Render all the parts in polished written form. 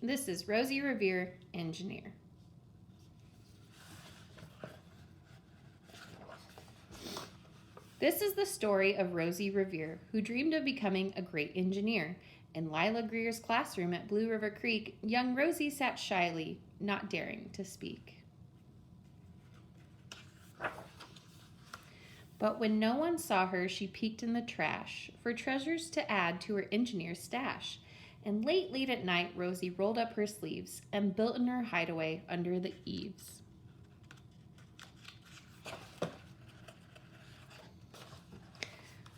This is Rosie Revere, engineer. This is the story of Rosie Revere, who dreamed of becoming a great engineer. In Lila Greer's classroom at Blue River Creek, young Rosie sat shyly, not daring to speak. But when no one saw her, she peeked in the trash for treasures to add to her engineer stash. And late at night, Rosie rolled up her sleeves and built in her hideaway under the eaves.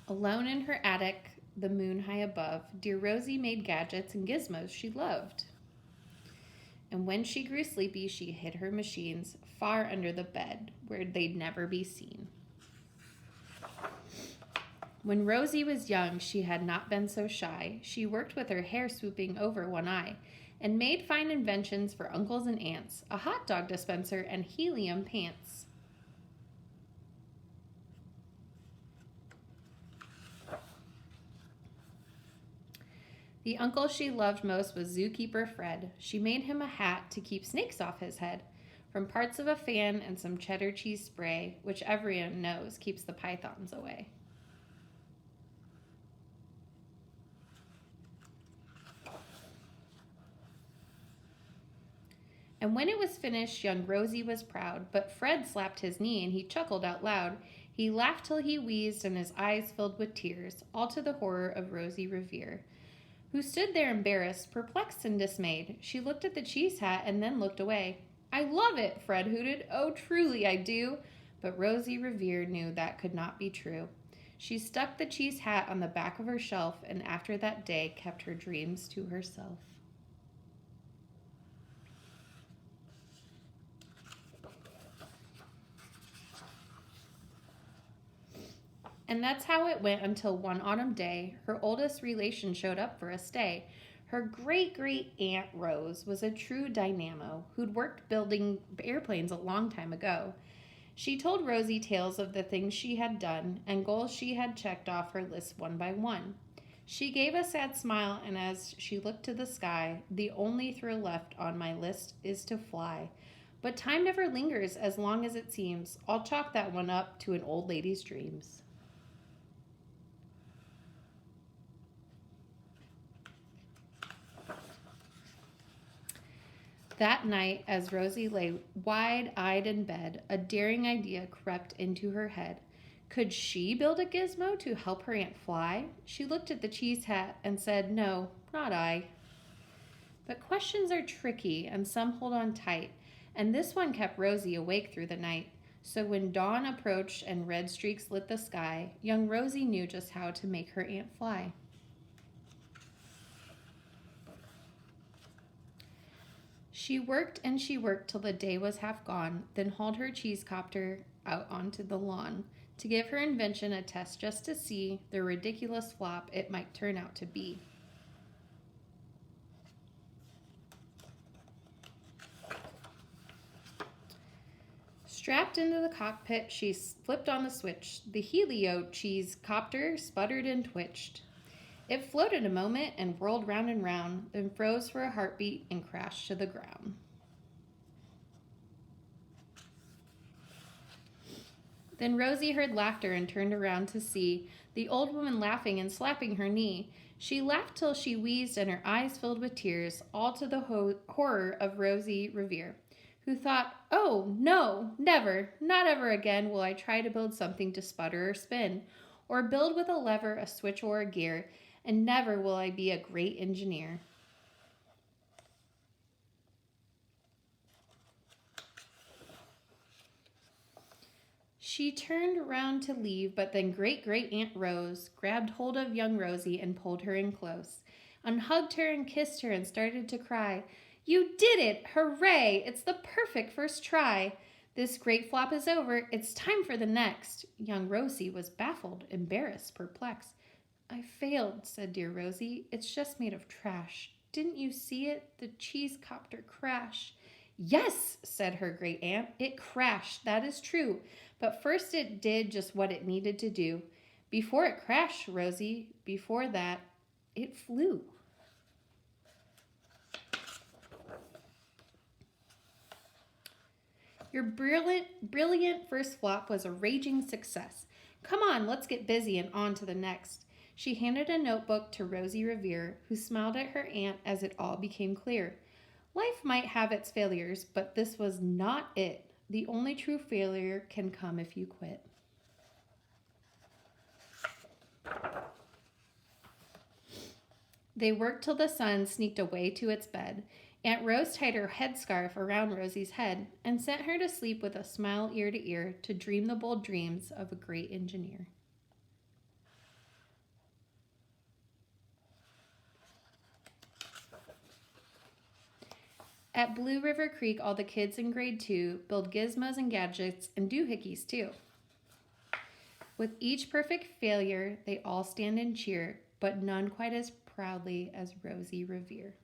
Alone in her attic, the moon high above, dear Rosie made gadgets and gizmos she loved. And when she grew sleepy, she hid her machines far under the bed, where they'd never be seen. When Rosie was young, she had not been so shy. She worked with her hair swooping over one eye and made fine inventions for uncles and aunts, a hot dog dispenser and helium pants. The uncle she loved most was zookeeper Fred. She made him a hat to keep snakes off his head, from parts of a fan and some cheddar cheese spray, which everyone knows keeps the pythons away. And when it was finished, young Rosie was proud, but Fred slapped his knee and he chuckled out loud. He laughed till he wheezed and his eyes filled with tears, all to the horror of Rosie Revere, who stood there embarrassed, perplexed, and dismayed. She looked at the cheese hat and then looked away. "I love it," Fred hooted. "Oh, truly I do." But Rosie Revere knew that could not be true. She stuck the cheese hat on the back of her shelf and after that day kept her dreams to herself. And that's how it went until one autumn day, her oldest relation showed up for a stay. Her great-great-aunt Rose was a true dynamo who'd worked building airplanes a long time ago. She told Rosie tales of the things she had done and goals she had checked off her list one by one. She gave a sad smile, and as she looked to the sky, "The only thrill left on my list is to fly. But time never lingers as long as it seems. I'll chalk that one up to an old lady's dreams." That night, as Rosie lay wide-eyed in bed, a daring idea crept into her head. Could she build a gizmo to help her aunt fly? She looked at the cheese hat and said, "No, not I." But questions are tricky and some hold on tight, and this one kept Rosie awake through the night. So when dawn approached and red streaks lit the sky, young Rosie knew just how to make her aunt fly. She worked till the day was half gone, then hauled her cheese copter out onto the lawn to give her invention a test just to see the ridiculous flop it might turn out to be. Strapped into the cockpit, she flipped on the switch. The helio cheese copter sputtered and twitched. It floated a moment and whirled round and round, then froze for a heartbeat and crashed to the ground. Then Rosie heard laughter and turned around to see the old woman laughing and slapping her knee. She laughed till she wheezed and her eyes filled with tears, all to the horror of Rosie Revere, who thought, "Oh, no, never, not ever again will I try to build something to sputter or spin, or build with a lever, a switch, or a gear, and never will I be a great engineer." She turned around to leave, but then great-great-aunt Rose grabbed hold of young Rosie and pulled her in close, and hugged her and kissed her and started to cry. "You did it! Hooray! It's the perfect first try. This great flop is over. It's time for the next." Young Rosie was baffled, embarrassed, perplexed. "I failed," said dear Rosie. "It's just made of trash. Didn't you see it? The cheese copter crashed." "Yes," said her great aunt, "it crashed. That is true. But first it did just what it needed to do. Before it crashed, Rosie, before that, it flew." Your brilliant first flop was a raging success. Come on, let's get busy and on to the next. She handed a notebook to Rosie Revere, who smiled at her aunt as it all became clear. Life might have its failures, but this was not it. The only true failure can come if you quit. They worked till the sun sneaked away to its bed. Aunt Rose tied her headscarf around Rosie's head and sent her to sleep with a smile ear to ear to dream the bold dreams of a great engineer. At Blue River Creek, all the kids in grade 2 build gizmos and gadgets and doohickeys too. With each perfect failure, they all stand and cheer, but none quite as proudly as Rosie Revere.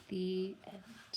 The end.